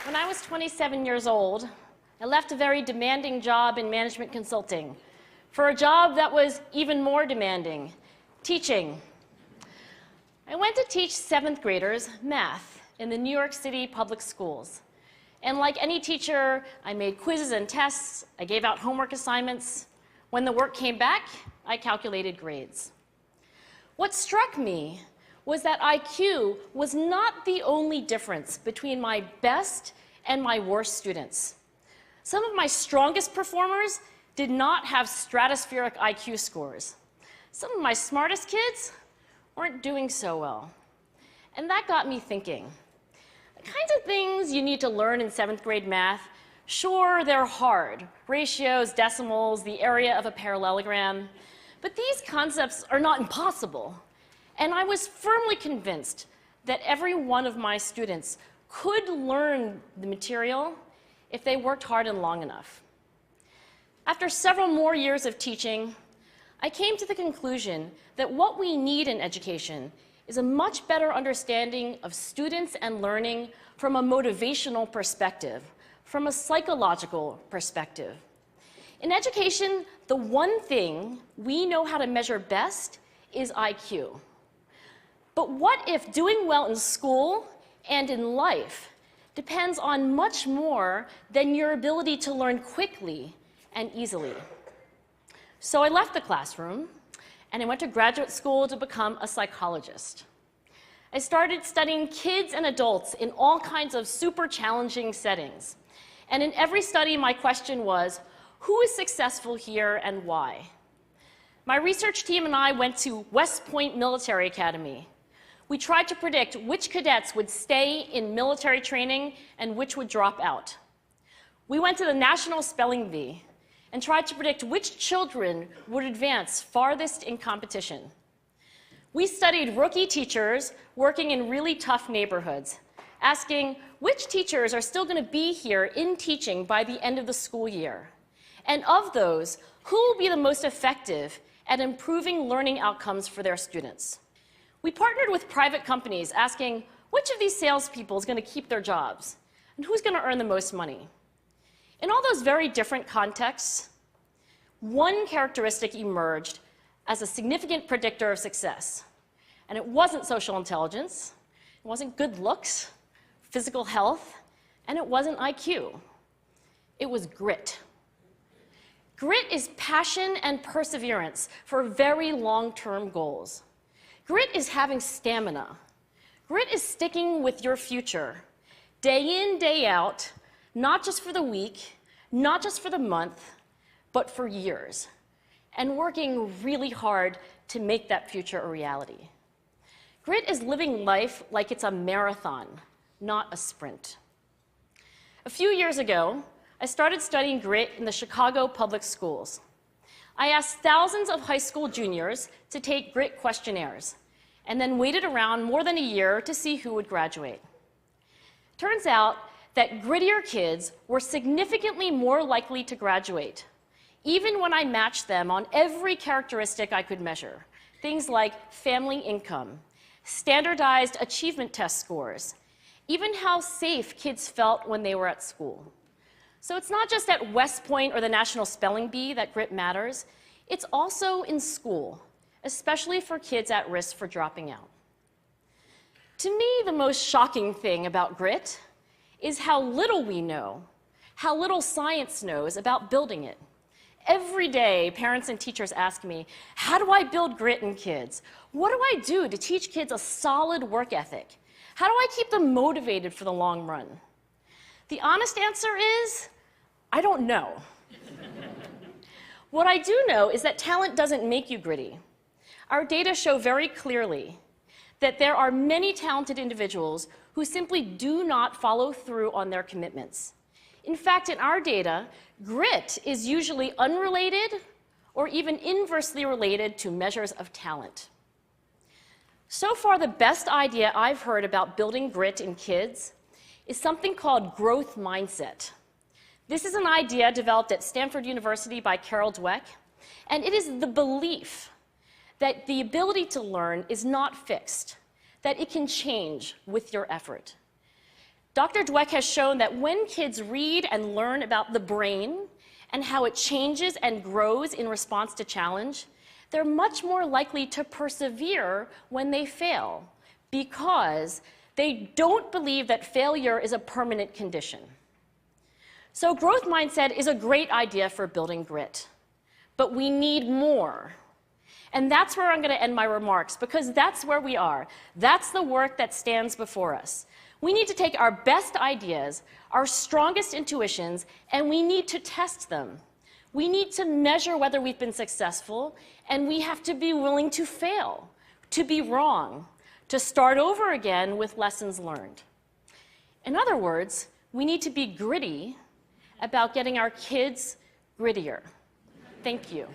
When I was 27 years old, I left a very demanding job in management consulting for a job that was even more demanding, teaching. I went to teach 7th graders math in the New York City public schools. And like any teacher, I made quizzes and tests, I gave out homework assignments. When the work came back, I calculated grades. What struck me was that IQ was not the only difference between my best and my worst students. Some of my strongest performers did not have stratospheric IQ scores. Some of my smartest kids weren't doing so well. And that got me thinking. The kinds of things you need to learn in 7th grade math, sure, they're hard. Ratios, decimals, the area of a parallelogram. But these concepts are not impossible. And I was firmly convinced that every one of my students could learn the material if they worked hard and long enough. After several more years of teaching, I came to the conclusion that what we need in education is a much better understanding of students and learning from a motivational perspective, from a psychological perspective. In education, the one thing we know how to measure best is IQ. But what if doing well in school and in life depends on much more than your ability to learn quickly and easily? So I left the classroom and I went to graduate school to become a psychologist. I started studying kids and adults in all kinds of super challenging settings. And in every study, my question was, who is successful here and why? My research team and I went to West Point Military Academy. We tried to predict which cadets would stay in military training and which would drop out. We went to the National Spelling Bee and tried to predict which children would advance farthest in competition. We studied rookie teachers working in really tough neighborhoods, asking which teachers are still going to be here in teaching by the end of the school year. And of those, who will be the most effective at improving learning outcomes for their students? We partnered with private companies asking which of these salespeople is going to keep their jobs and who's going to earn the most money. In all those very different contexts, one characteristic emerged as a significant predictor of success. And it wasn't social intelligence, it wasn't good looks, physical health, and it wasn't IQ. It was grit. Grit is passion and perseverance for very long-term goals. Grit is having stamina. Grit is sticking with your future, day in, day out, not just for the week, not just for the month, but for years, and working really hard to make that future a reality. Grit is living life like it's a marathon, not a sprint. A few years ago, I started studying grit in the Chicago public schools. I asked thousands of high school juniors to take grit questionnaires, and then waited around more than a year to see who would graduate. Turns out that grittier kids were significantly more likely to graduate, even when I matched them on every characteristic I could measure, things like family income, standardized achievement test scores, even how safe kids felt when they were at school. So it's not just at West Point or the National Spelling Bee that grit matters, it's also in school, especially for kids at risk for dropping out. To me, the most shocking thing about grit is how little we know, how little science knows about building it. Every day, parents and teachers ask me, how do I build grit in kids? What do I do to teach kids a solid work ethic? How do I keep them motivated for the long run? The honest answer is, I don't know. What I do know is that talent doesn't make you gritty. Our data show very clearly that there are many talented individuals who simply do not follow through on their commitments. In fact, in our data, grit is usually unrelated or even inversely related to measures of talent. So far, the best idea I've heard about building grit in kids is something called growth mindset. This is an idea developed at Stanford University by Carol Dweck, and it is the belief that the ability to learn is not fixed, that it can change with your effort. Dr. Dweck has shown that when kids read and learn about the brain and how it changes and grows in response to challenge, they're much more likely to persevere when they fail because they don't believe that failure is a permanent condition. So growth mindset is a great idea for building grit, but we need more. And that's where I'm going to end my remarks, because that's where we are. That's the work that stands before us. We need to take our best ideas, our strongest intuitions, and we need to test them. We need to measure whether we've been successful, and we have to be willing to fail, to be wrong, to start over again with lessons learned. In other words, we need to be gritty about getting our kids grittier. Thank you.